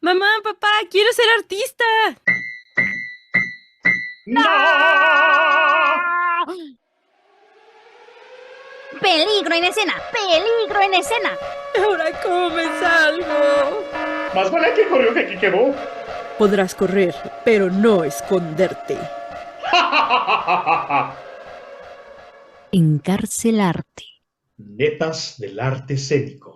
Mamá, papá, quiero ser artista. ¡No! ¡Peligro en escena! ¡Peligro en escena! ¿Ahora cómo me salgo? Más vale que corrió que aquí quedó. Podrás correr, pero no esconderte. Encarcelarte. Netas del arte escénico.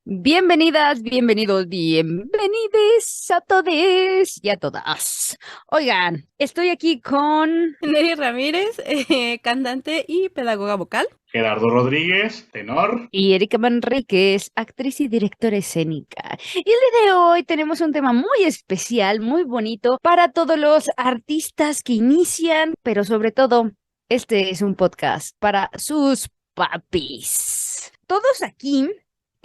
Bienvenidas, bienvenidos, bienvenides a todos y a todas. Oigan, estoy aquí con... Neri Ramírez, cantante y pedagoga vocal. Gerardo Rodríguez, tenor. Y Erika Manríquez, actriz y directora escénica. Y el día de hoy tenemos un tema muy especial, muy bonito para todos los artistas que inician, pero sobre todo, este es un podcast para sus papis. Todos aquí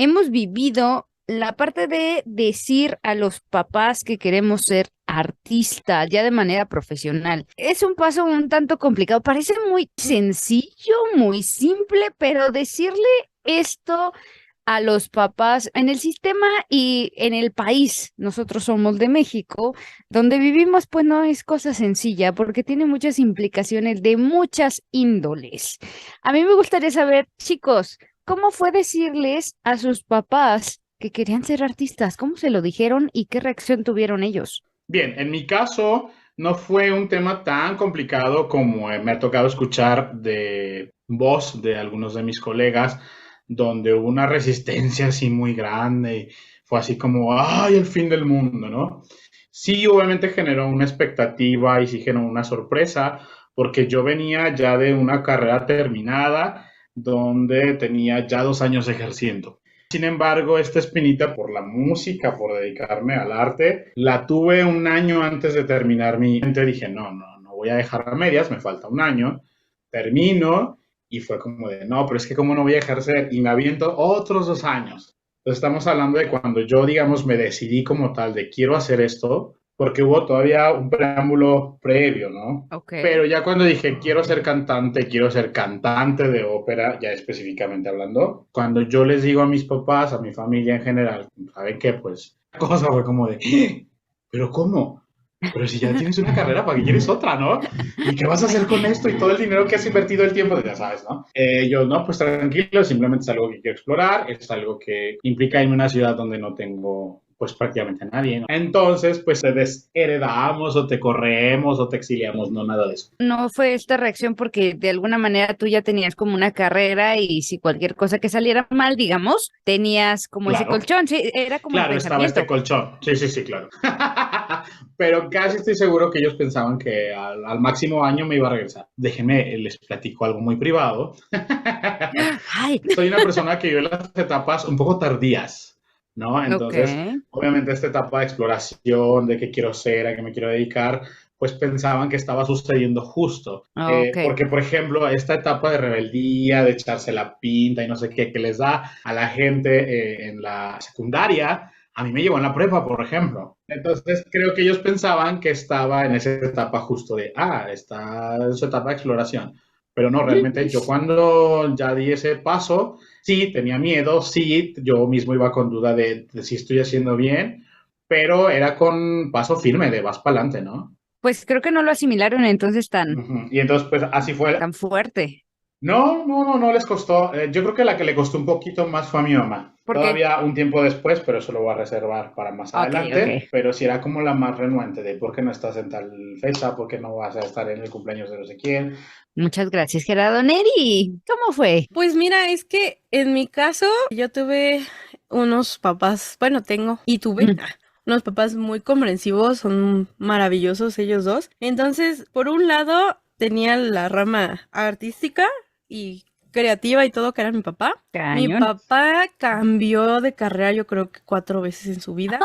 hemos vivido la parte de decir a los papás que queremos ser artistas ya de manera profesional. Es un paso un tanto complicado, parece muy sencillo, muy simple, pero decirle esto a los papás en el sistema y en el país, nosotros somos de México, donde vivimos, pues no es cosa sencilla porque tiene muchas implicaciones de muchas índoles. A mí me gustaría saber, chicos, ¿cómo fue decirles a sus papás que querían ser artistas? ¿Cómo se lo dijeron y qué reacción tuvieron ellos? Bien, en mi caso no fue un tema tan complicado como me ha tocado escuchar de voz de algunos de mis colegas, donde hubo una resistencia así muy grande y fue así como, ¡ay, el fin del mundo!, ¿no? Sí, obviamente generó una expectativa y sí generó una sorpresa, porque yo venía ya de una carrera terminada, donde tenía ya 2 años ejerciendo. Sin embargo, esta espinita por la música, por dedicarme al arte, la tuve un año antes de terminar mi... Dije, no voy a dejar a medias, me falta un año, termino, y fue como de, no, pero es que cómo no voy a ejercer, y me aviento otros 2 años. Entonces estamos hablando de cuando yo, digamos, me decidí como tal de quiero hacer esto, porque hubo todavía un preámbulo previo, ¿no? Ok. Pero ya cuando dije quiero ser cantante de ópera, ya específicamente hablando, cuando yo les digo a mis papás, a mi familia en general, ¿saben qué? Pues la cosa fue como de, ¿pero cómo? Pero si ya tienes una carrera, ¿para qué quieres otra, no? ¿Y qué vas a hacer con esto y todo el dinero que has invertido el tiempo? Ya sabes, ¿no? Yo, no, pues tranquilo, simplemente es algo que quiero explorar, es algo que implica irme a una ciudad donde no tengo pues prácticamente a nadie, ¿no? Entonces, pues te desheredamos o te corremos o te exiliamos, no nada de eso. No fue esta reacción porque de alguna manera tú ya tenías como una carrera y si cualquier cosa que saliera mal, digamos, tenías como ese Claro, colchón, sí, era como el claro, estaba este pensamiento. colchón. Sí, claro. Pero casi estoy seguro que ellos pensaban que al máximo año me iba a regresar. Déjenme, les platico algo muy privado. Ay, Soy una persona que vive las etapas un poco tardías, ¿no? ok. Entonces, obviamente esta etapa de exploración, de qué quiero ser, a qué me quiero dedicar, pues pensaban que estaba sucediendo justo. Ok. Porque, por ejemplo, esta etapa de rebeldía, de echarse la pinta y no sé qué, que les da a la gente en la secundaria, a mí me llevó en la prepa, por ejemplo. Entonces, creo que ellos pensaban que estaba en esa etapa justo de, está en su etapa de exploración. Pero no, realmente yo cuando ya di ese paso, sí, tenía miedo, sí, yo mismo iba con duda de si estoy haciendo bien, pero era con paso firme, de vas para adelante, ¿no? Pues creo que no lo asimilaron entonces Y entonces, pues así fue. tan fuerte. No les costó. Yo creo que la que le costó un poquito más fue a mi mamá. ¿Por qué? Todavía un tiempo después, pero eso lo voy a reservar para más Ok, adelante. ok. Pero sí era como la más renuente de por qué no estás en tal fecha, por qué no vas a estar en el cumpleaños de no sé quién. Muchas gracias, Gerardo. Neri, ¿cómo fue? Pues mira, es que en mi caso yo tuve unos papás, bueno, tengo y tuve Mm. unos papás muy comprensivos, son maravillosos ellos dos. Entonces, por un lado, tenía la rama artística y creativa y todo, que era mi papá. Mi Cañón. papá cambió de carrera yo creo que 4 veces en su vida.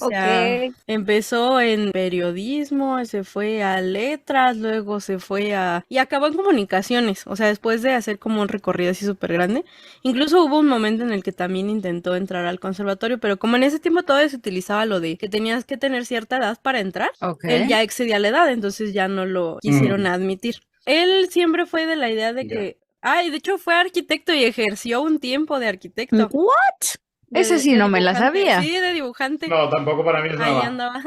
O Ok. sea, empezó en periodismo, se fue a letras, luego se fue a... y acabó en comunicaciones, o sea, después de hacer como un recorrido así súper grande. Incluso hubo un momento en el que también intentó entrar al conservatorio, pero como en ese tiempo todavía se utilizaba lo de que tenías que tener cierta edad para entrar, Ok. él ya excedía la edad, entonces ya no lo quisieron admitir. Él siempre fue de la idea de Ya. que... Ay, de hecho fue arquitecto y ejerció un tiempo de arquitecto. ¿What? Esa sí de no me la dibujante. sabía. Sí, de dibujante. No, tampoco para mí es Ahí nueva. andaba.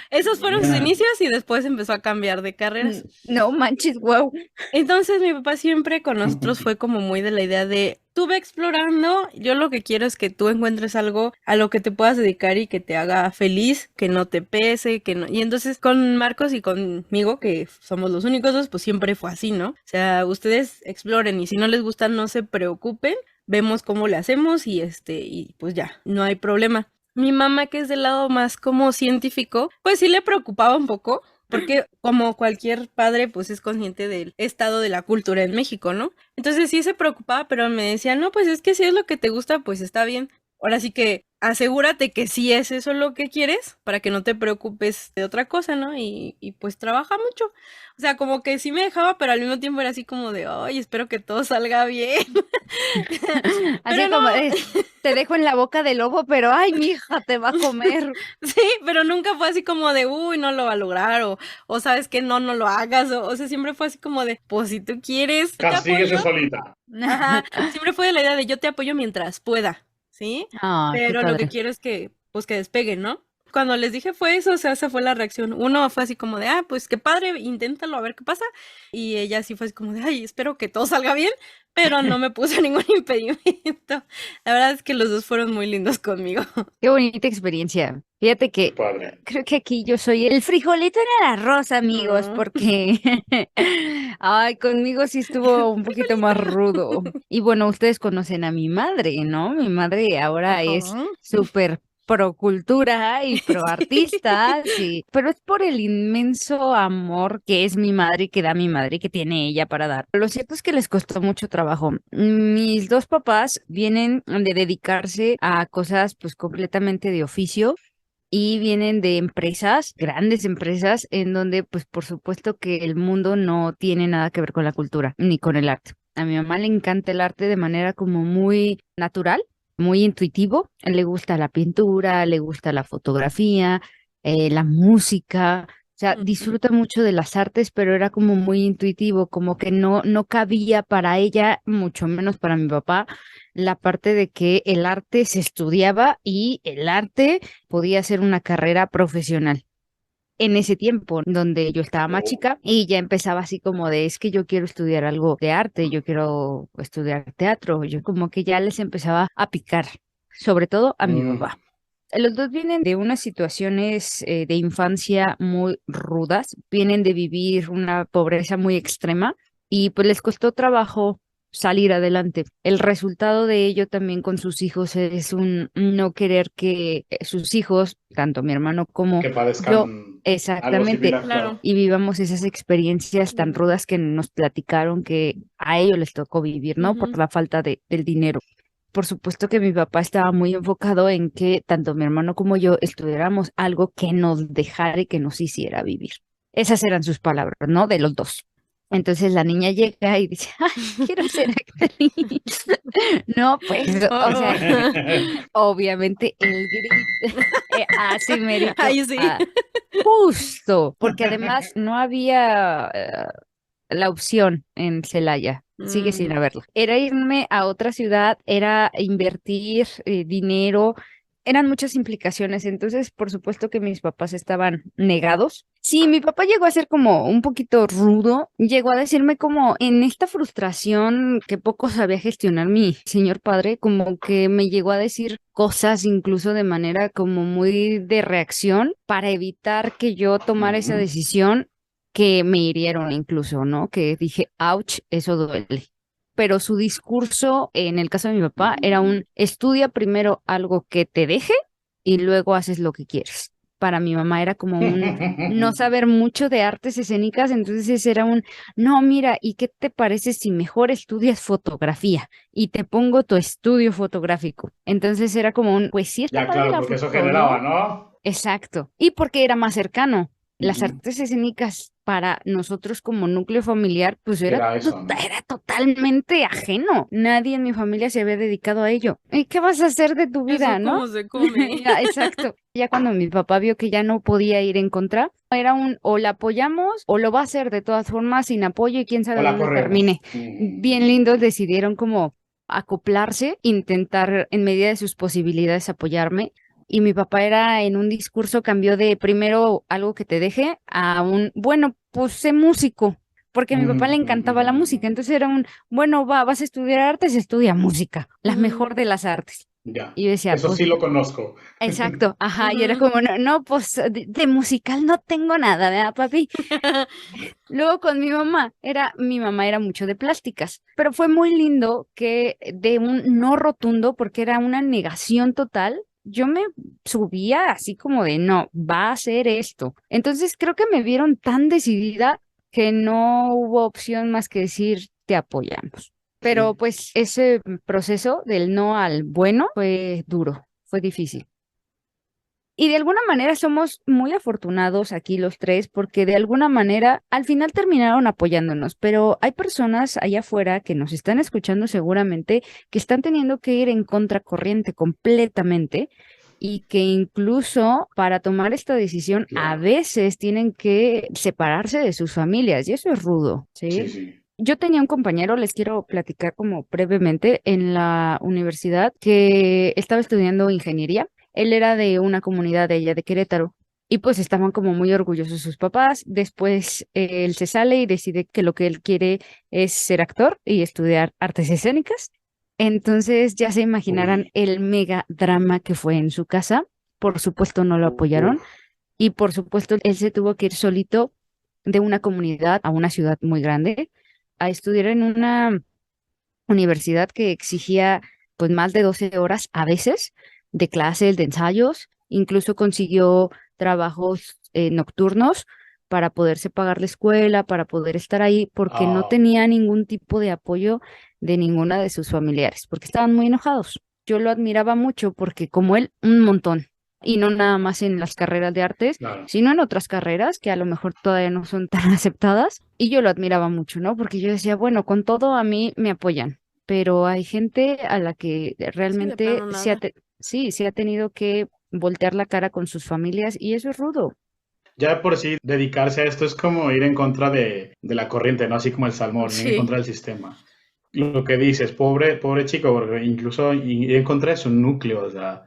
Esos fueron sus inicios y después empezó a cambiar de carreras. No manches, wow. Entonces mi papá siempre con nosotros fue como muy de la idea de, tú ve explorando, yo lo que quiero es que tú encuentres algo a lo que te puedas dedicar y que te haga feliz, que no te pese, que no... Y entonces con Marcos y conmigo, que somos los únicos dos, pues siempre fue así, ¿no? O sea, ustedes exploren y si no les gusta no se preocupen, vemos cómo le hacemos y pues ya, no hay problema. Mi mamá, que es del lado más como científico, pues sí le preocupaba un poco, porque como cualquier padre, pues es consciente del estado de la cultura en México, ¿no? Entonces sí se preocupaba, pero me decía, no, pues es que si es lo que te gusta, pues está bien. Ahora sí que asegúrate que sí es eso lo que quieres, para que no te preocupes de otra cosa, ¿no? Y pues trabaja mucho. O sea, como que sí me dejaba, pero al mismo tiempo era así como de, ay, espero que todo salga bien. Así Pero como no, te dejo en la boca del lobo, pero ay, mija, te va a comer. sí, pero nunca fue así como de, uy, no lo va a lograr, o sabes que no lo hagas, o sea, siempre fue así como de, pues si tú quieres, yo te Castíguese apoyo. solita. Ajá, siempre fue de la idea de yo te apoyo mientras pueda, ¿sí? Ah, qué Pero lo que padre. quiero es que, pues que despegue, ¿no? Cuando les dije fue eso, o sea, esa fue la reacción. Uno fue así como de, ah, pues qué padre, inténtalo a ver qué pasa. Y ella sí fue así como de, ay, espero que todo salga bien, pero no me puso ningún impedimento. La verdad es que los dos fueron muy lindos conmigo. Qué bonita experiencia. Fíjate Qué que padre. creo que aquí yo soy el frijolito en el arroz, amigos, No. porque ay, conmigo sí estuvo un poquito más rudo. Y bueno, ustedes conocen a mi madre, ¿no? Mi madre ahora es Ajá. súper pro cultura y pro artista, sí, pero es por el inmenso amor que es mi madre y que da mi madre y que tiene ella para dar. Lo cierto es que les costó mucho trabajo. Mis dos papás vienen de dedicarse a cosas pues completamente de oficio y vienen de empresas, grandes empresas, en donde pues por supuesto que el mundo no tiene nada que ver con la cultura ni con el arte. A mi mamá le encanta el arte de manera como muy natural, muy intuitivo. Le gusta la pintura, le gusta la fotografía, la música. O sea, Ujú. disfruta mucho de las artes, pero era como muy intuitivo, como que no cabía para ella, mucho menos para mi papá, la parte de que el arte se estudiaba y el arte podía ser una carrera profesional. En ese tiempo, donde yo estaba más Oh. chica y ya empezaba así como de, es que yo quiero estudiar algo de arte, yo quiero estudiar teatro, yo como que ya les empezaba a picar, sobre todo a mi Mm. papá. Los dos vienen de unas situaciones de infancia muy rudas, vienen de vivir una pobreza muy extrema y pues les costó trabajo salir adelante. El resultado de ello también con sus hijos es un no querer que sus hijos, tanto mi hermano como Que yo, padezcan algo exactamente, similar, Claro. claro. y vivamos esas experiencias tan rudas que nos platicaron que a ellos les tocó vivir, ¿no? Por Ujú. la falta del dinero. Por supuesto que mi papá estaba muy enfocado en que tanto mi hermano como yo estudiáramos algo que nos dejara y que nos hiciera vivir. Esas eran sus palabras, ¿no? De los dos. Entonces la niña llega y dice, ay, quiero ser actriz. No, pues, o sea, obviamente el grito, así mérito, Ahí sí. justo, porque además no había la opción en Celaya. Sigue sin Mm, haberla. Era irme a otra ciudad, era invertir dinero, eran muchas implicaciones. Entonces, por supuesto que mis papás estaban negados. Sí, mi papá llegó a ser como un poquito rudo, llegó a decirme como en esta frustración que poco sabía gestionar mi señor padre, como que me llegó a decir cosas incluso de manera como muy de reacción para evitar que yo tomara esa Ujú. decisión que me hirieron incluso, ¿no? Que dije, ouch, eso duele. Pero su discurso, en el caso de mi papá, era un estudia primero algo que te deje y luego haces lo que quieres. Para mi mamá era como un no saber mucho de artes escénicas, entonces era un, no, mira, ¿y qué te parece si mejor estudias fotografía y te pongo tu estudio fotográfico? Entonces era como un, pues sí está Ya, padre claro, la porque eso foto, generaba, ¿no? ¿no? Exacto. Y porque era más cercano. Las Ujú. artes escénicas para nosotros como núcleo familiar, pues Era eso, ¿no? era totalmente ajeno. Nadie en mi familia se había dedicado a ello. ¿Y qué vas a hacer de tu vida, eso no? cómo se come. Ya, exacto. Ya cuando mi papá vio que ya no podía ir en contra, era un o la apoyamos o lo va a hacer de todas formas sin apoyo y quién O sabe la dónde corremos. termine. Ujú. Bien lindos decidieron como acoplarse, intentar en medida de sus posibilidades apoyarme. Y mi papá era en un discurso, cambió de primero algo que te deje a un, bueno, pues sé músico, porque a mi papá le encantaba la música. Entonces era un, bueno, vas a estudiar artes, estudia música, la mejor de las artes. Ya, Y yo decía, eso pues, sí lo conozco. exacto, ajá, y era como, no, no, pues de musical no tengo nada, ¿verdad, papi? Luego con mi mamá era mucho de plásticas, pero fue muy lindo que de un no rotundo, porque era una negación total, yo me subía así como de, no, va a ser esto. Entonces creo que me vieron tan decidida que no hubo opción más que decir, te apoyamos. Pero Sí. pues ese proceso del no al bueno fue duro, fue difícil. Y de alguna manera somos muy afortunados aquí los tres porque de alguna manera al final terminaron apoyándonos, pero hay personas allá afuera que nos están escuchando seguramente que están teniendo que ir en contracorriente completamente y que incluso para tomar esta decisión a Claro. veces tienen que separarse de sus familias y eso es rudo, Sí, ¿sí? sí. Yo tenía un compañero, les quiero platicar como brevemente, en la universidad que estaba estudiando ingeniería. Él era de una comunidad de ella, de Querétaro, y pues estaban como muy orgullosos sus papás. Después él se sale y decide que lo que él quiere es ser actor y estudiar artes escénicas. Entonces ya se imaginarán Uy. el mega drama que fue en su casa. Por supuesto no lo apoyaron Uf. y por supuesto él se tuvo que ir solito de una comunidad a una ciudad muy grande a estudiar en una universidad que exigía pues más de 12 horas a veces de clases, de ensayos, incluso consiguió trabajos nocturnos para poderse pagar la escuela, para poder estar ahí, porque no Ah, tenía ningún tipo de apoyo de ninguna de sus familiares, porque estaban muy enojados. Yo lo admiraba mucho porque como él, un montón, y no nada más en las carreras de artes, claro. sino en otras carreras que a lo mejor todavía no son tan aceptadas. Y yo lo admiraba mucho, ¿no? Porque yo decía, bueno, con todo a mí me apoyan, pero hay gente a la que Sí, de realmente plano nada. sí, se ha tenido que voltear la cara con sus familias y eso es rudo. Ya de por sí, dedicarse a esto es como ir en contra de la corriente, ¿no? Así como el salmón, ir en Sí. contra del sistema. Lo que dices, pobre, pobre chico, porque incluso ir en contra de su núcleo, o sea,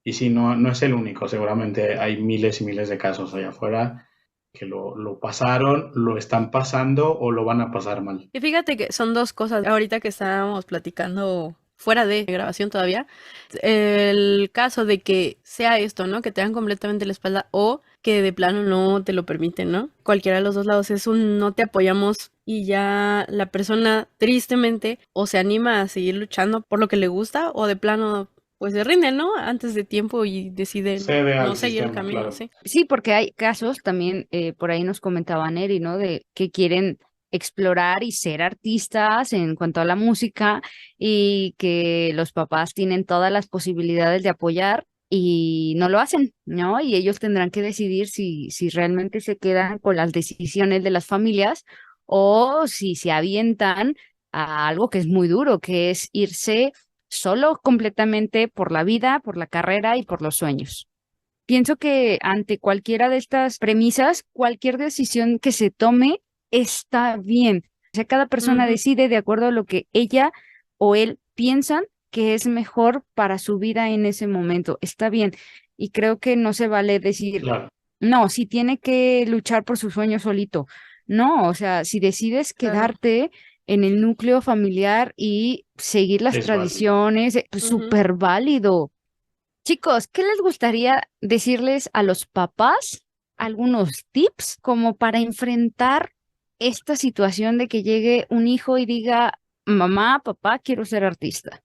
y si no, no es el único, seguramente hay miles y miles de casos allá afuera que lo pasaron, lo están pasando o lo van a pasar mal. Y fíjate que son dos cosas. Ahorita que estábamos platicando fuera de grabación todavía, el caso de que sea esto, ¿no? Que te dan completamente la espalda o que de plano no te lo permiten, ¿no? Cualquiera de los dos lados es un no te apoyamos y ya la persona tristemente o se anima a seguir luchando por lo que le gusta o de plano pues se rinde, ¿no? Antes de tiempo y decide Cede no al seguir el sistema, camino, claro. sí. Sí, porque hay casos también, por ahí nos comentaba Neri, ¿no? De que quieren explorar y ser artistas en cuanto a la música y que los papás tienen todas las posibilidades de apoyar y no lo hacen, ¿no? Y ellos tendrán que decidir si realmente se quedan con las decisiones de las familias o si se avientan a algo que es muy duro, que es irse solo completamente por la vida, por la carrera y por los sueños. Pienso que ante cualquiera de estas premisas, cualquier decisión que se tome está bien. O sea, cada persona Ujú. decide de acuerdo a lo que ella o él piensan que es mejor para su vida en ese momento. Está bien. Y creo que no se vale decir, Claro, no, si tiene que luchar por su sueño solito. No, o sea, si decides Claro. quedarte en el núcleo familiar y seguir las es válido. tradiciones, pues Ujú. súper válido. Chicos, ¿qué les gustaría decirles a los papás? Algunos tips como para enfrentar esta situación de que llegue un hijo y diga, mamá, papá, quiero ser artista.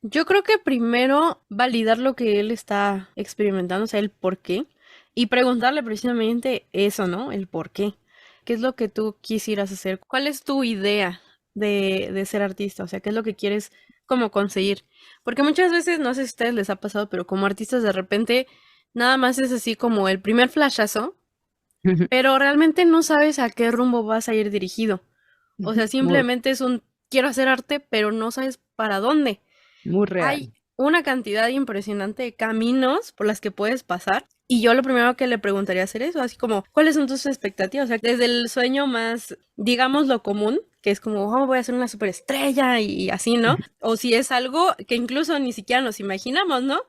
Yo creo que primero validar lo que él está experimentando, o sea, el por qué, y preguntarle precisamente eso, ¿no? El por qué. ¿Qué es lo que tú quisieras hacer? ¿Cuál es tu idea de ser artista? O sea, ¿qué es lo que quieres como conseguir? Porque muchas veces, no sé si a ustedes les ha pasado, pero como artistas de repente nada más es así como el primer flashazo, pero realmente no sabes a qué rumbo vas a ir dirigido. O sea, Muy, simplemente es un quiero hacer arte, pero no sabes para dónde. muy Hay real. una cantidad impresionante de caminos por las que puedes pasar. Y yo lo primero que le preguntaría hacer eso, así como, ¿cuáles son tus expectativas? O sea, desde el sueño más, digamos, lo común, que es como, oh, voy a ser una superestrella y así, ¿no? O si es algo que incluso ni siquiera nos imaginamos, ¿no?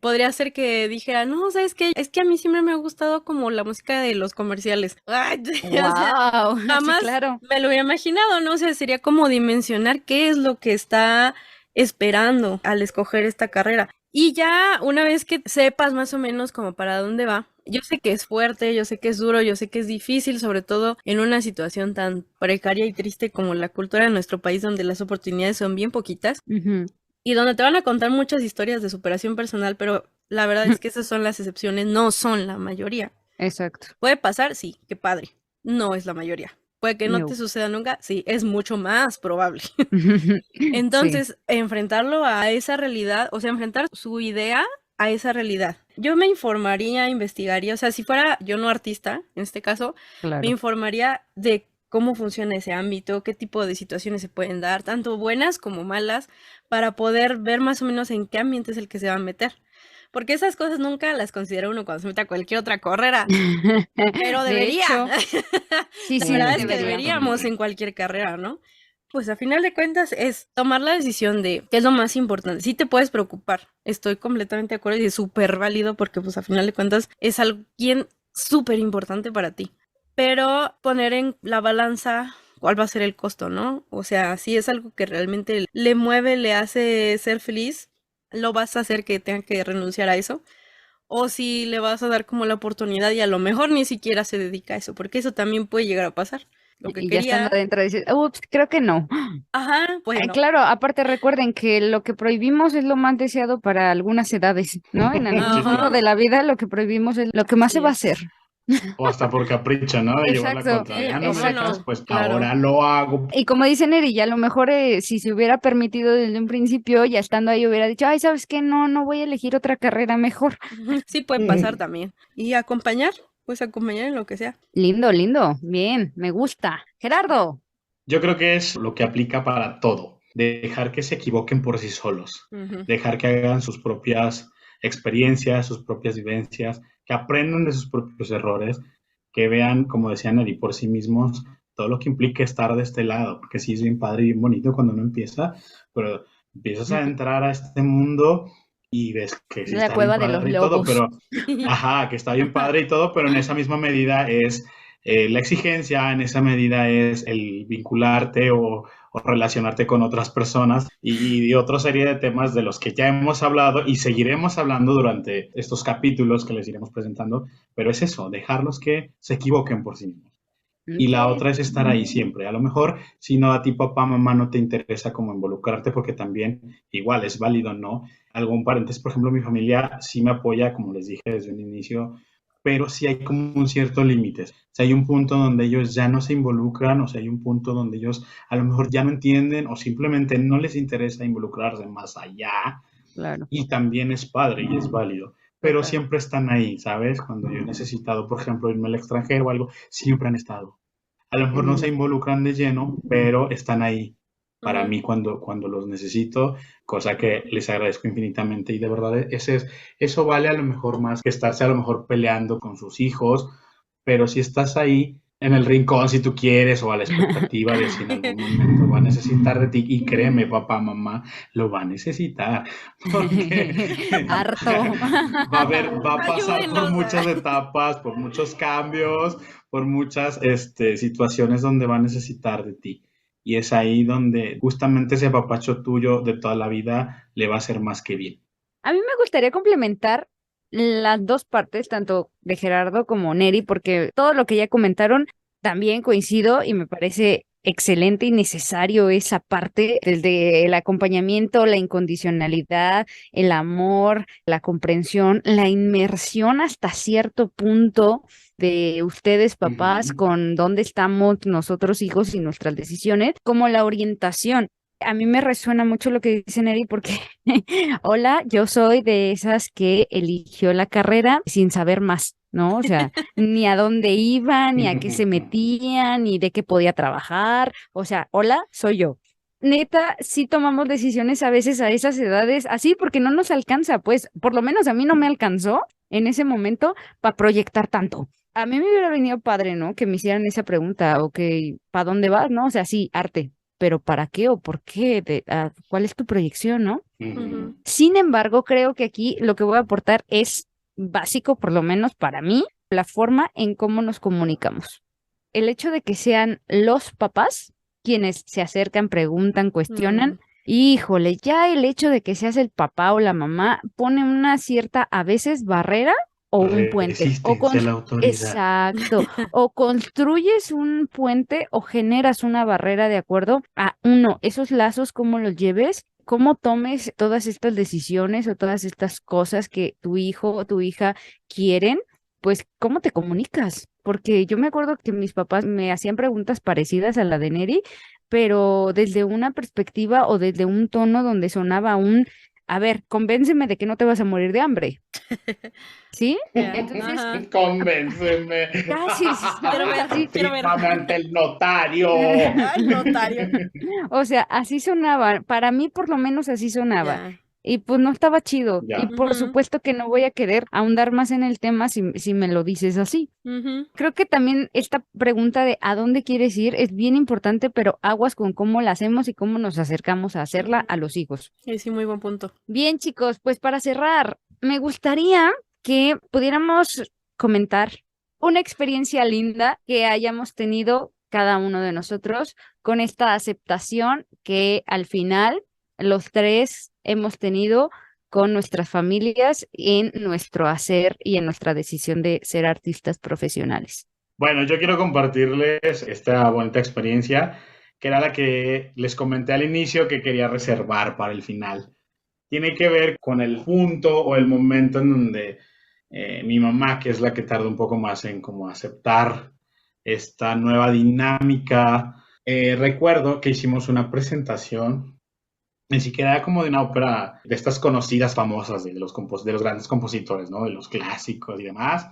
Podría ser que dijera, no, ¿sabes qué? Es que a mí siempre me ha gustado como la música de los comerciales. Ay, o sea, Wow, sí, jamás claro. me lo hubiera imaginado, ¿no? O sea, sería como dimensionar qué es lo que está esperando al escoger esta carrera. Y ya una vez que sepas más o menos como para dónde va, yo sé que es fuerte, yo sé que es duro, yo sé que es difícil, sobre todo en una situación tan precaria y triste como la cultura de nuestro país, donde las oportunidades son bien poquitas Ujú. y donde te van a contar muchas historias de superación personal, pero la verdad es que esas son las excepciones, no son la mayoría. Exacto. ¿Puede pasar? Sí, qué padre. No es la mayoría. ¿Puede que no te No. suceda nunca? Sí, es mucho más probable. Sí. Entonces, enfrentarlo a esa realidad, o sea, enfrentar su idea a esa realidad. Yo me informaría, investigaría, o sea, si fuera yo no artista, en este caso, me Claro. informaría de cómo funciona ese ámbito, qué tipo de situaciones se pueden dar, tanto buenas como malas, para poder ver más o menos en qué ambiente es el que se va a meter. Porque esas cosas nunca las considera uno cuando se mete a cualquier otra carrera, pero De debería. hecho, sí, La sí, verdad es que debería. deberíamos en cualquier carrera, ¿no? Pues a final de cuentas es tomar la decisión de qué es lo más importante. Sí te puedes preocupar, estoy completamente de acuerdo y es súper válido porque pues a final de cuentas es alguien súper importante para ti. Pero poner en la balanza cuál va a ser el costo, ¿no? O sea, si es algo que realmente le mueve, le hace ser feliz, lo vas a hacer que tenga que renunciar a eso. O si le vas a dar como la oportunidad y a lo mejor ni siquiera se dedica a eso, porque eso también puede llegar a pasar. Lo que Y ya estando quería, adentro dices, ups, creo que no. ajá, pues no. Claro, aparte recuerden que lo que prohibimos es lo más deseado para algunas edades, ¿no? En algún Sí, punto Ajá, de la vida lo que prohibimos es lo que más se así va a es. hacer. O hasta por capricho, ¿no? De llevar la Exacto, contraria. Ah, no me ¿Cómo dejas, no? pues Claro. ahora lo hago. Y como dice Neri, ya a lo mejor si se hubiera permitido desde un principio, ya estando ahí hubiera dicho, ay, ¿sabes qué? No, no voy a elegir otra carrera mejor. Sí puede pasar también. Y acompañar, pues acompañar en lo que sea. Lindo, lindo, bien, me gusta. Gerardo. Yo creo que es lo que aplica para todo. Dejar que se equivoquen por sí solos. Ujú. Dejar que hagan sus propias experiencias, sus propias vivencias, que aprendan de sus propios errores, que vean, como decía Nelly, por sí mismos todo lo que implica estar de este lado, porque sí es bien padre y bien bonito cuando uno empieza, pero empiezas a entrar a este mundo y ves que sí La está bien cueva de los padre y todo, lobos. pero, ajá, que está bien padre y todo, pero en esa misma medida es la exigencia, en esa medida es el vincularte o relacionarte con otras personas y otra serie de temas de los que ya hemos hablado y seguiremos hablando durante estos capítulos que les iremos presentando, pero es eso, dejarlos que se equivoquen por sí mismos. Y la Ok. otra es estar ahí siempre. A lo mejor si no a ti papá, mamá no te interesa como involucrarte porque también igual es válido, ¿no? Algún paréntesis, por ejemplo, mi familia sí me apoya, como les dije desde un inicio, pero sí hay como un cierto límite. O sea, hay un punto donde ellos ya no se involucran, o sea, hay un punto donde ellos a lo mejor ya no entienden o simplemente no les interesa involucrarse más allá Claro, y también es padre y es válido. Pero total. siempre están ahí, ¿sabes? Cuando yo he necesitado, por ejemplo, irme al extranjero o algo, siempre han estado. A lo mejor no se Ujú. involucran de lleno, pero están ahí para Ujú. mí cuando los necesito, cosa que les agradezco infinitamente y de verdad eso vale a lo mejor más que estarse a lo mejor peleando con sus hijos, pero si estás ahí en el rincón, si tú quieres, o a la expectativa de si en algún momento va a necesitar de ti, y créeme, papá, mamá, lo va a necesitar, porque Harto. va a pasar por Ayúdenlos. muchas etapas, por muchos cambios, por muchas situaciones donde va a necesitar de ti. Y es ahí donde justamente ese papacho tuyo de toda la vida le va a hacer más que bien. A mí me gustaría complementar las dos partes, tanto de Gerardo como Neri, porque todo lo que ya comentaron también coincido y me parece excelente y necesario esa parte, desde el acompañamiento, la incondicionalidad, el amor, la comprensión, la inmersión hasta cierto punto de ustedes, papás, Ujú. con dónde estamos nosotros, hijos, y nuestras decisiones, como la orientación. A mí me resuena mucho lo que dice Neri porque hola, yo soy de esas que eligió la carrera sin saber más, ¿no? O sea, ni a dónde iba, ni a qué se metía, ni de qué podía trabajar. O sea, hola, soy yo. Neta, sí tomamos decisiones a veces a esas edades así porque no nos alcanza, pues por lo menos a mí no me alcanzó en ese momento para proyectar tanto. A mí me hubiera venido padre, ¿no? Que me hicieran esa pregunta, ok, ¿para dónde vas, no? O sea, sí, arte, pero ¿para qué o por qué? ¿Cuál es tu proyección, no? Ujú. Sin embargo, creo que aquí lo que voy a aportar es básico, por lo menos para mí, la forma en cómo nos comunicamos. El hecho de que sean los papás quienes se acercan, preguntan, cuestionan, híjole, ya el hecho de que seas el papá o la mamá pone una cierta, a veces, barrera o un puente. Resistencia a la autoridad. Exacto. O construyes un puente o generas una barrera de acuerdo a uno, esos lazos, cómo los lleves, cómo tomes todas estas decisiones o todas estas cosas que tu hijo o tu hija quieren, pues cómo te comunicas. Porque yo me acuerdo que mis papás me hacían preguntas parecidas a la de Neri, pero desde una perspectiva o desde un tono donde sonaba a ver, convénceme de que no te vas a morir de hambre. ¿Sí? Ya, Entonces, ajá. Convénceme. casi, Quiero ver, casi. quiero ver. Fírmame ante el notario. Ay, notario. O sea, así sonaba. Para mí, por lo menos, así sonaba. Ya. Y pues no estaba chido. Y Ya. por Ujú, supuesto que no voy a querer ahondar más en el tema si me lo dices así. ujú. Creo que también esta pregunta de a dónde quieres ir es bien importante, pero aguas con cómo la hacemos y cómo nos acercamos a hacerla a los hijos. Sí, muy buen punto. Bien, chicos, pues para cerrar, me gustaría que pudiéramos comentar una experiencia linda que hayamos tenido cada uno de nosotros con esta aceptación que al final los tres hemos tenido con nuestras familias en nuestro hacer y en nuestra decisión de ser artistas profesionales. Bueno, yo quiero compartirles esta bonita experiencia, que era la que les comenté al inicio que quería reservar para el final. Tiene que ver con el punto o el momento en donde mi mamá, que es la que tarda un poco más en como aceptar esta nueva dinámica. Recuerdo que hicimos una presentación, ni siquiera era como de una ópera de estas conocidas, famosas, de los grandes compositores, ¿no? De los clásicos y demás,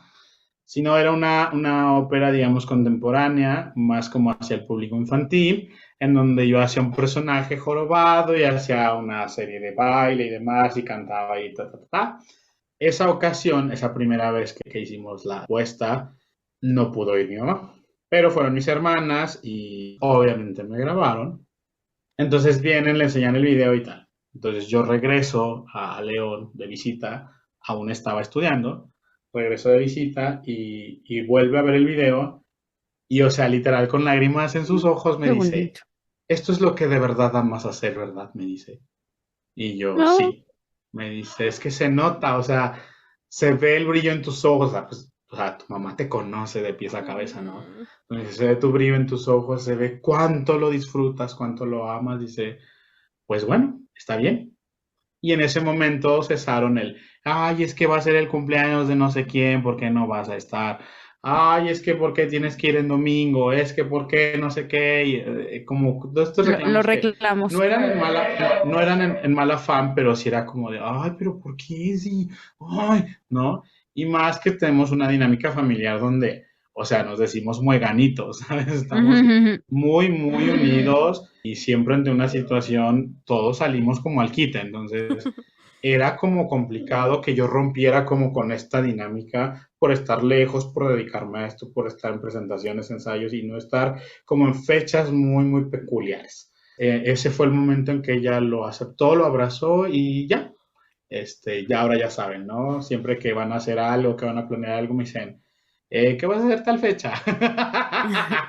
sino era una ópera, digamos, contemporánea, más como hacia el público infantil, en donde yo hacía un personaje jorobado y hacía una serie de baile y demás, y cantaba y ta, ta, ta, ta. Esa ocasión, esa primera vez que hicimos la puesta, no pudo ir mi mamá, pero fueron mis hermanas y obviamente me grabaron. Entonces vienen, le enseñan el video y tal. Entonces yo regreso a León de visita, aún estaba estudiando, regreso de visita y vuelve a ver el video y, o sea, literal con lágrimas en sus ojos me Qué dice, bonito. esto es lo que de verdad amas hacer, ¿verdad? Me dice. Y yo, No, sí. Me dice, es que se nota, o sea, se ve el brillo en tus ojos, pues, o sea, tu mamá te conoce de pies a cabeza, ¿no? Entonces se ve tu brillo en tus ojos, se ve cuánto lo disfrutas, cuánto lo amas, dice, pues bueno, está bien. Y en ese momento cesaron ay, es que va a ser el cumpleaños de no sé quién, ¿por qué no vas a estar? Ay, es que ¿por qué tienes que ir en domingo? Es que ¿por qué no sé qué? Y, como todos estos lo reclamos que no reclamos. eran no eran en mal afán, pero sí era como de, ay, pero ¿por qué? Sí, ay, ¿no? Y más que tenemos una dinámica familiar donde, o sea, nos decimos mueganitos, ¿sabes? Estamos muy, muy unidos y siempre ante una situación todos salimos como al quite, entonces era como complicado que yo rompiera como con esta dinámica por estar lejos, por dedicarme a esto, por estar en presentaciones, ensayos y no estar como en fechas muy, muy peculiares. Ese fue el momento en que ella lo aceptó, lo abrazó y ya. Ya ahora ya saben, ¿no? Siempre que van a hacer algo, que van a planear algo, me dicen, ¿qué vas a hacer tal fecha?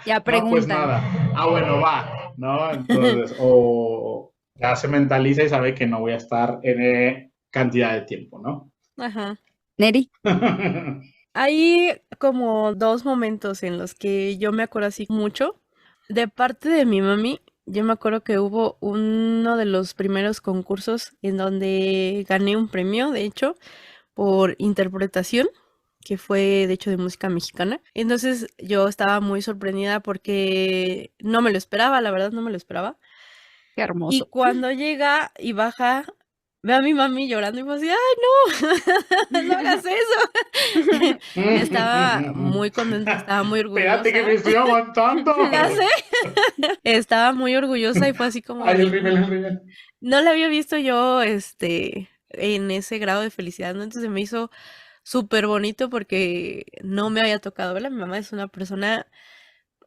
Ya No, pues preguntan. nada. Ah, bueno, va, ¿no? Entonces, o ya se mentaliza y sabe que no voy a estar en cantidad de tiempo, ¿no? Ajá. Neri. Hay como 2 momentos en los que yo me acuerdo así mucho. De parte de mi mami, yo me acuerdo que hubo uno de los primeros concursos en donde gané un premio, de hecho, por interpretación, que fue de hecho de música mexicana. Entonces yo estaba muy sorprendida porque no me lo esperaba, la verdad no me lo esperaba. Qué Y hermoso. cuando llega y baja, ve a mi mami llorando y fue así, ¡ay, no! ¡No hagas eso! Estaba muy contenta, estaba muy Espérate que me orgullosa. estoy aguantando. Ya sé. Estaba muy orgullosa y fue así como Ay, el de, rímel, el rímel. no la había visto yo, en ese grado de felicidad, ¿no? Entonces me hizo súper bonito porque no me había tocado verla. Mi mamá es una persona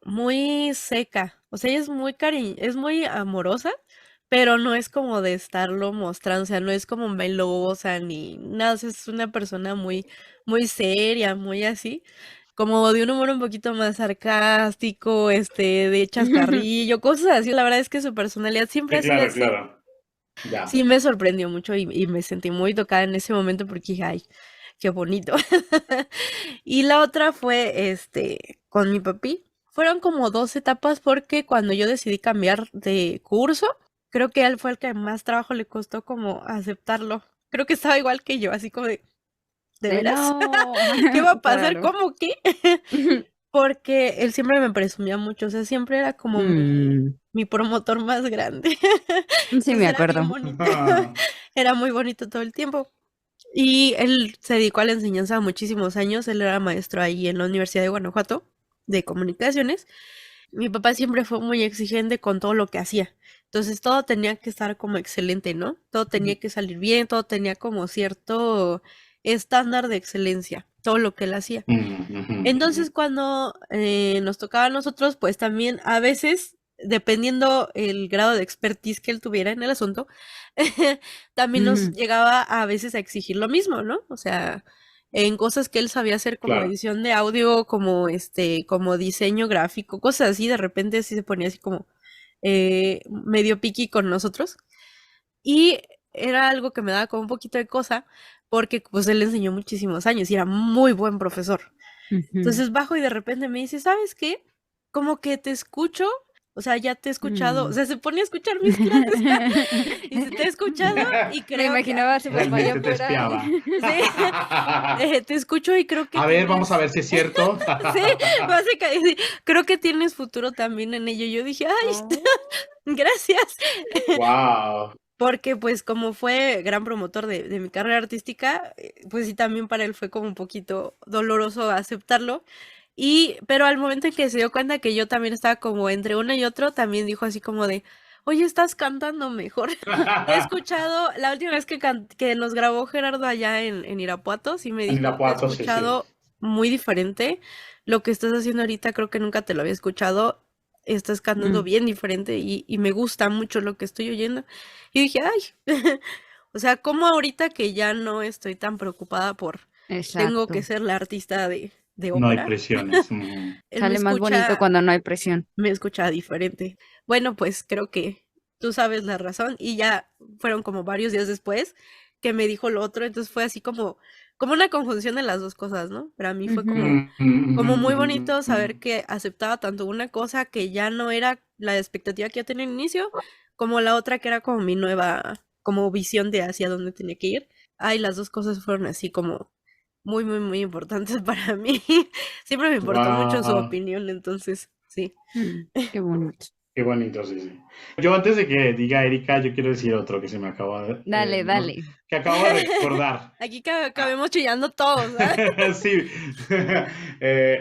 muy seca, o sea, ella es muy es muy amorosa, pero no es como de estarlo mostrando, o sea, no es como melosa ni nada, o sea, es una persona muy seria, muy así, como de un humor un poquito más sarcástico, de chascarrillo, cosas así. La verdad es que su personalidad siempre Sí, ha sido claro, así. claro. Ya. Sí, me sorprendió mucho y me sentí muy tocada en ese momento porque dije, ay, qué bonito. Y la otra fue, con mi papi. Fueron como dos etapas porque cuando yo decidí cambiar de curso, creo que él fue el que más trabajo le costó como aceptarlo. Creo que estaba igual que yo, así como ¿de De veras? no, ¿Qué va a pasar? páralo. ¿Cómo qué? Porque él siempre me presumía mucho, o sea, siempre era como Mm, mi promotor más grande. sí, me Entonces era bien acuerdo. bonito, era muy bonito todo el tiempo. Y él se dedicó a la enseñanza muchísimos años, él era maestro ahí en la Universidad de Guanajuato de comunicaciones. Mi papá siempre fue muy exigente con todo lo que hacía. Entonces todo tenía que estar como excelente, ¿no? Todo tenía que salir bien, todo tenía como cierto estándar de excelencia, todo lo que él hacía. Entonces, cuando nos tocaba a nosotros, pues también a veces, dependiendo el grado de expertise que él tuviera en el asunto, también nos Ujú, llegaba a veces a exigir lo mismo, ¿no? O sea, en cosas que él sabía hacer como Claro. edición de audio, como como diseño gráfico, cosas así, de repente así se ponía así como medio piqui con nosotros. Y era algo que me daba como un poquito de cosa, porque pues él enseñó muchísimos años y era muy buen profesor. ujú, Entonces bajo y de repente me dice, ¿sabes qué? Como que te escucho, o sea, ya te he escuchado, o mm. sea, se pone a escuchar mis clases y se te he escuchado y Me creo que, imaginaba a su papá allá Realmente te afuera. espiaba. sí, te escucho y creo que A ver, vamos a tienes, ver si es cierto. sí, básicamente, sí, creo que tienes futuro también en ello. Yo dije, ay, Oh. gracias. Wow. Porque pues como fue gran promotor de mi carrera artística, pues sí también para él fue como un poquito doloroso aceptarlo. Pero al momento en que se dio cuenta que yo también estaba como entre uno y otro, también dijo así como de, oye, estás cantando mejor. He escuchado, la última vez que nos grabó Gerardo allá en Irapuato, sí me En dijo, te he Irapuato, sí, sí. escuchado muy diferente. Lo que estás haciendo ahorita creo que nunca te lo había escuchado. Estás cantando Mm, bien diferente y me gusta mucho lo que estoy oyendo. Y dije, ay, o sea, como ahorita que ya no estoy tan preocupada por, tengo que exacto. ser la artista de No hay ópera, presiones. Ujú. él Sale más bonito cuando no hay presión. me escucha diferente. Bueno, pues creo que tú sabes la razón y ya fueron como varios días después que me dijo lo otro, entonces fue así como una conjunción de las dos cosas, ¿no? Para mí fue Ujú, como muy Ujú, bonito ujú. saber que aceptaba tanto una cosa que ya no era la expectativa que yo tenía al inicio, como la otra que era como mi nueva, como visión de hacia dónde tenía que ir. Ay, las dos cosas fueron así como muy importantes para mí. Siempre me importó mucho su Wow. opinión, entonces, sí. qué bonito. Qué bonito, sí, sí. Yo antes de que diga Erika, yo quiero decir otro que se me acaba de, Dale, no, dale. que acabo de recordar. Aquí Ah, acabemos chillando todos, ¿sabes? sí,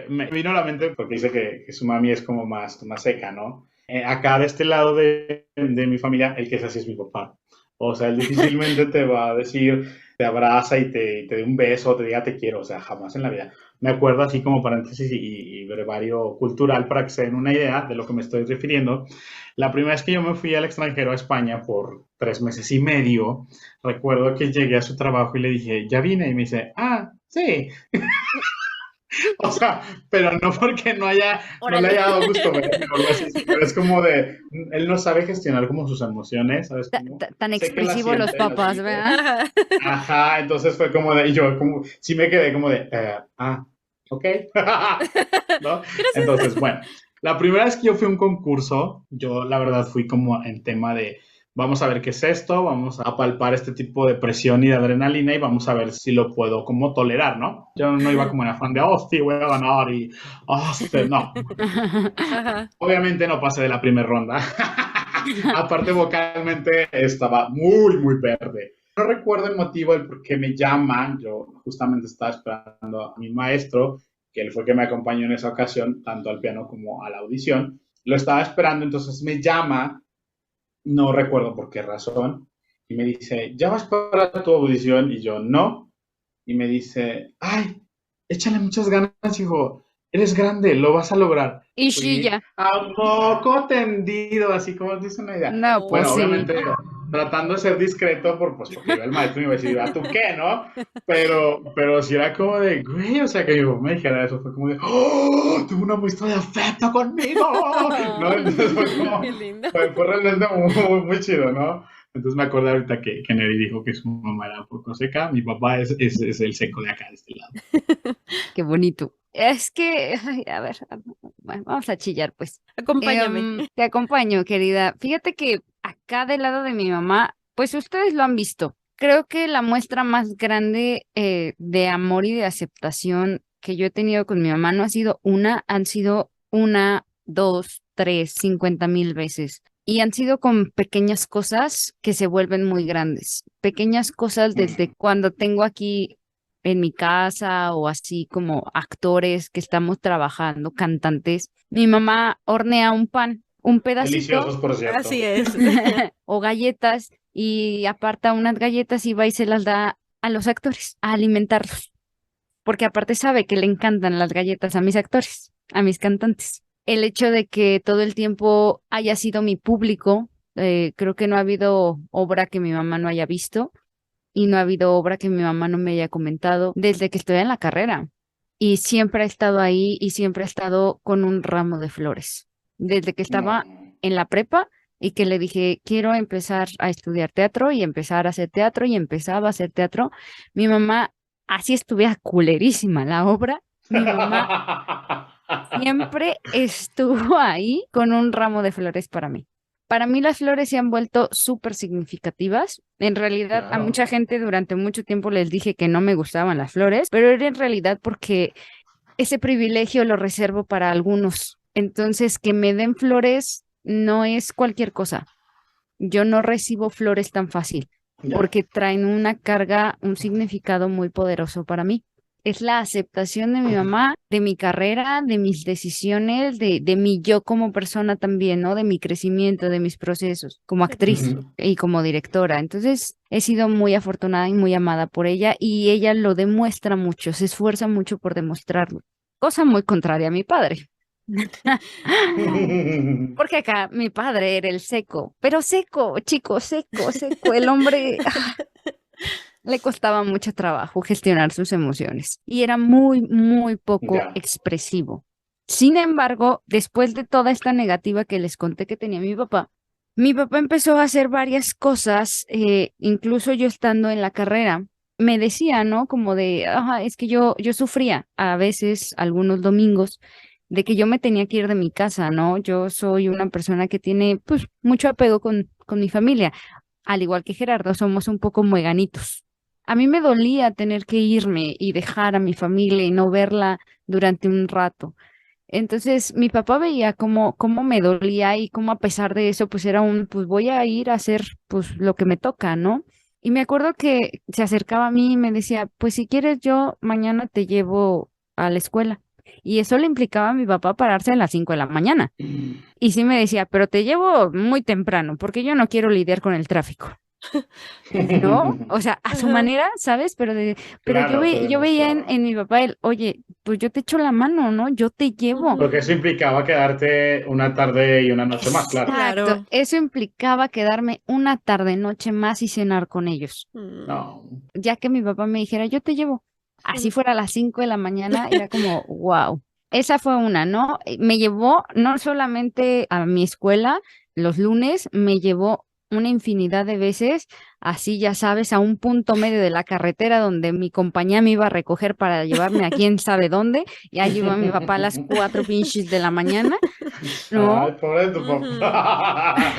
me vino a la mente porque dice que su mami es como más seca, ¿no? Acá de este lado de mi familia, el que es así es mi papá. O sea, él difícilmente te va a decir, te abraza y te dé un beso, o te diga te quiero, o sea, jamás en la vida. Me acuerdo así como paréntesis y brevario cultural para que se den una idea de lo que me estoy refiriendo. La primera vez que yo me fui al extranjero, a España, por 3 meses y medio, recuerdo que llegué a su trabajo y le dije, ya vine, y me dice, ah, sí. O sea, pero no porque no le Órale. haya dado gusto verme o algo así, sino es como de, él no sabe gestionar como sus emociones, ¿sabes cómo? Tan Sé que las expresivos los siente, las papás, vive. ¿verdad? Ajá. Ajá, entonces fue como de, y yo como, sí me quedé como de, ok, ¿no? Entonces, Gracias. bueno, la primera vez que yo fui a un concurso, yo la verdad fui como en tema de, vamos a ver qué es esto, vamos a palpar este tipo de presión y de adrenalina y vamos a ver si lo puedo como tolerar, ¿no? Yo no iba como en afán de, oh, sí, voy a ganar y, oh, no, Ajá. obviamente no pasé de la primera ronda. Aparte vocalmente estaba muy verde. No recuerdo el motivo del por qué me llaman. Yo justamente estaba esperando a mi maestro, que él fue que me acompañó en esa ocasión, tanto al piano como a la audición. Lo estaba esperando, entonces me llama, no recuerdo por qué razón, y me dice, ¿ya vas para tu audición? Y yo, no. y me dice, ay, échale muchas ganas, hijo, eres grande, lo vas a lograr. Y sí, Y ya. a poco tendido, así como dice una idea. No, pues Bueno, sí. obviamente tratando de ser discreto, porque iba el maestro y me iba a decir, ¿a tú qué, no? Pero si era como de, güey, o sea, que mi mamá me dijera eso, fue como de, ¡oh! Tuvo una muestra de afecto conmigo, ¿no? Entonces fue como, Qué lindo. fue realmente muy chido, ¿no? Entonces me acuerdo ahorita que Neri dijo que su mamá era un poco seca, mi papá es el seco de acá, de este lado. Qué bonito. Es que, ay, a ver, bueno, vamos a chillar, pues. Acompáñame. Te acompaño, querida. Fíjate que acá del lado de mi mamá, pues ustedes lo han visto. Creo que la muestra más grande de amor y de aceptación que yo he tenido con mi mamá no ha sido una, han sido una, dos, tres, 50,000 veces. Y han sido con pequeñas cosas que se vuelven muy grandes. Pequeñas cosas desde cuando tengo aquí en mi casa o así como actores que estamos trabajando, cantantes. Mi mamá hornea un pan, un pedacito Deliciosos, por cierto. Así es. o galletas y aparta unas galletas y va y se las da a los actores a alimentarlos, porque aparte sabe que le encantan las galletas a mis actores, a mis cantantes. El hecho de que todo el tiempo haya sido mi público, creo que no ha habido obra que mi mamá no haya visto y no ha habido obra que mi mamá no me haya comentado desde que estoy en la carrera. Y siempre ha estado ahí y siempre ha estado con un ramo de flores. Desde que estaba No. en la prepa y que le dije, quiero empezar a estudiar teatro y empezar a hacer teatro y empezaba a hacer teatro, mi mamá, así estuviera culerísima la obra, mi mamá siempre estuvo ahí con un ramo de flores para mí. Para mí las flores se han vuelto súper significativas. En realidad, a mucha Claro. gente durante mucho tiempo les dije que no me gustaban las flores, pero era en realidad porque ese privilegio lo reservo para algunos. Entonces, que me den flores no es cualquier cosa. Yo no recibo flores tan fácil Ya. porque traen una carga, un significado muy poderoso para mí. Es la aceptación de mi mamá, de mi carrera, de mis decisiones, de mi yo como persona también, ¿no? De mi crecimiento, de mis procesos como actriz Ujú. y como directora. Entonces, he sido muy afortunada y muy amada por ella y ella lo demuestra mucho, se esfuerza mucho por demostrarlo. Cosa muy contraria a mi padre. Porque acá mi padre era el seco, pero seco, chico, seco, seco. El hombre le costaba mucho trabajo gestionar sus emociones y era muy, muy poco Ya. expresivo. Sin embargo, después de toda esta negativa que les conté que tenía mi papá empezó a hacer varias cosas, incluso yo estando en la carrera. Me decía, ¿no? Como de, "Ajá, es que yo sufría a veces, algunos domingos, de que yo me tenía que ir de mi casa, ¿no? Yo soy una persona que tiene, pues, mucho apego con mi familia. Al igual que Gerardo, somos un poco mueganitos. A mí me dolía tener que irme y dejar a mi familia y no verla durante un rato. Entonces, mi papá veía cómo me dolía y cómo a pesar de eso, pues era pues voy a ir a hacer pues lo que me toca, ¿no? Y me acuerdo que se acercaba a mí y me decía, pues si quieres yo mañana te llevo a la escuela. Y eso le implicaba a mi papá pararse a las 5 de la mañana. Y sí me decía, pero te llevo muy temprano porque yo no quiero lidiar con el tráfico. ¿No? O sea, a su Ajá. manera, ¿sabes? Pero Claro, te yo veía demostraba. en mi papá el, oye, pues yo te echo la mano, ¿no? Yo te llevo. Porque eso implicaba quedarte una tarde y una noche más, claro. Exacto, Claro. eso implicaba quedarme una tarde, noche más y cenar con ellos. Mm. No. Ya que mi papá me dijera, yo te llevo. Así fuera a las 5 de la mañana, era como, wow. Esa fue una, ¿no? Me llevó no solamente a mi escuela los lunes, me llevó una infinidad de veces, así ya sabes, a un punto medio de la carretera donde mi compañía me iba a recoger para llevarme a quién sabe dónde, y ahí iba mi papá a las 4 pinches de la mañana, Ay, ¿no? pobre de tu Ujú. papá.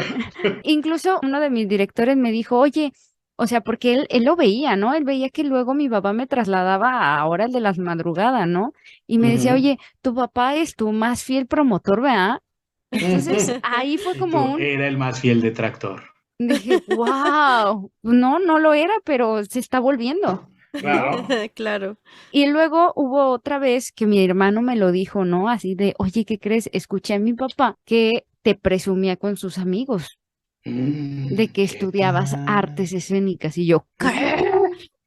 Incluso uno de mis directores me dijo, oye, o sea, porque él lo veía, ¿no? Él veía que luego mi papá me trasladaba a horas de las madrugadas, ¿no? Y me decía, Ujú. oye, tu papá es tu más fiel promotor, ¿verdad? Entonces ahí fue como Tú era el más fiel detractor. dije, wow, no, no lo era, pero se está volviendo, ¿no? Claro. Claro. Y luego hubo otra vez que mi hermano me lo dijo, ¿no? Así de, oye, ¿qué crees? Escuché a mi papá que te presumía con sus amigos de que ¿Qué estudiabas tal? artes escénicas y yo, ¿qué?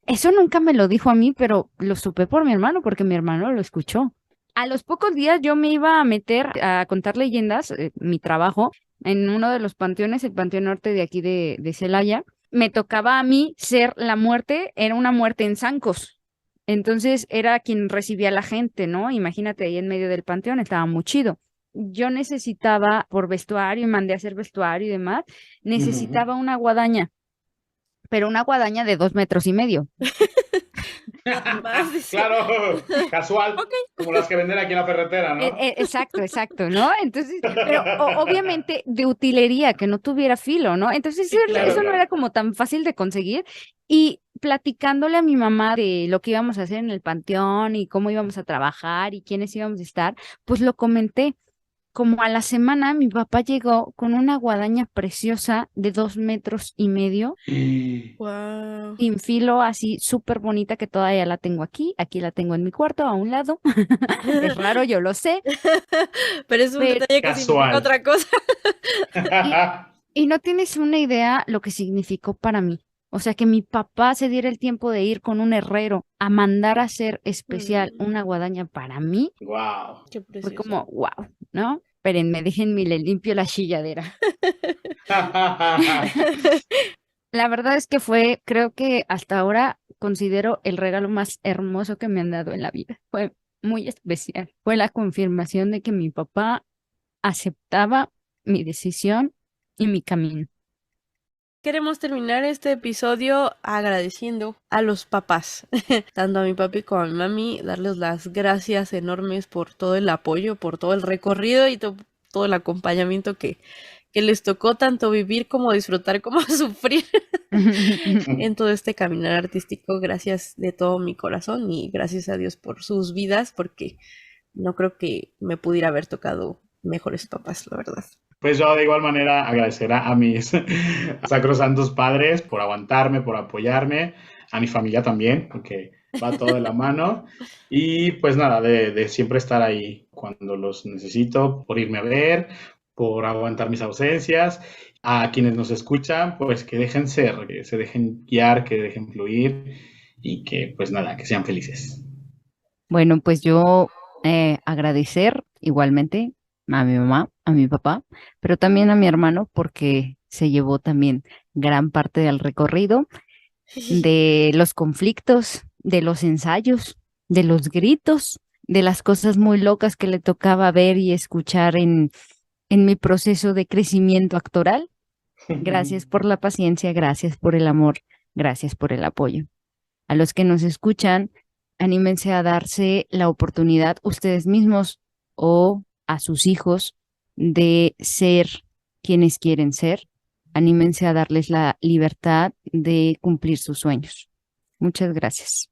Eso nunca me lo dijo a mí, pero lo supe por mi hermano, porque mi hermano lo escuchó. A los pocos días yo me iba a meter a contar leyendas, mi trabajo, en uno de los panteones, el Panteón Norte de aquí de Celaya. Me tocaba a mí ser la muerte, era una muerte en zancos. Entonces era quien recibía a la gente, ¿no? Imagínate ahí en medio del panteón, estaba muy chido. Yo necesitaba, por vestuario, mandé a hacer vestuario y demás, necesitaba una guadaña, pero una guadaña de 2 metros y medio. Más dice. Claro, casual, Ok. como las que venden aquí en la ferretera, ¿no? Exacto, ¿no? Entonces, pero obviamente de utilería, que no tuviera filo, ¿no? Entonces Sí, claro. eso no era como tan fácil de conseguir. Y platicándole a mi mamá de lo que íbamos a hacer en el panteón y cómo íbamos a trabajar y quiénes íbamos a estar, pues lo comenté. Como a la semana, mi papá llegó con una guadaña preciosa de 2 metros y medio, Wow. sin filo, así súper bonita, que todavía la tengo aquí la tengo en mi cuarto, a un lado. Es raro, yo lo sé, Pero es un pero detalle que significa Casual. otra cosa. y, y no tienes una idea lo que significó para mí. O sea, que mi papá se diera el tiempo de ir con un herrero a mandar a hacer especial una guadaña para mí, Wow. Qué fue precioso. como, wow, ¿no? Espérenme, déjenme, le limpio la chilladera. La verdad es que fue, creo que hasta ahora considero el regalo más hermoso que me han dado en la vida. Fue muy especial. Fue la confirmación de que mi papá aceptaba mi decisión y mi camino. Queremos terminar este episodio agradeciendo a los papás, tanto a mi papi como a mi mami, darles las gracias enormes por todo el apoyo, por todo el recorrido y todo el acompañamiento que les tocó tanto vivir como disfrutar como sufrir en todo este caminar artístico. Gracias de todo mi corazón y gracias a Dios por sus vidas, porque no creo que me pudiera haber tocado mejores papás, la verdad. Pues yo de igual manera agradecer a mis sacrosantos padres por aguantarme, por apoyarme, a mi familia también, porque va todo de la mano. Y pues nada, de siempre estar ahí cuando los necesito, por irme a ver, por aguantar mis ausencias. A quienes nos escuchan, pues que dejen ser, que se dejen guiar, que dejen fluir y que pues nada, que sean felices. Bueno, pues yo agradecer igualmente a mi mamá, a mi papá, pero también a mi hermano porque se llevó también gran parte del recorrido, de los conflictos, de los ensayos, de los gritos, de las cosas muy locas que le tocaba ver y escuchar en mi proceso de crecimiento actoral. Gracias por la paciencia, gracias por el amor, gracias por el apoyo. A los que nos escuchan, anímense a darse la oportunidad ustedes mismos o a sus hijos de ser quienes quieren ser. Anímense a darles la libertad de cumplir sus sueños. Muchas gracias.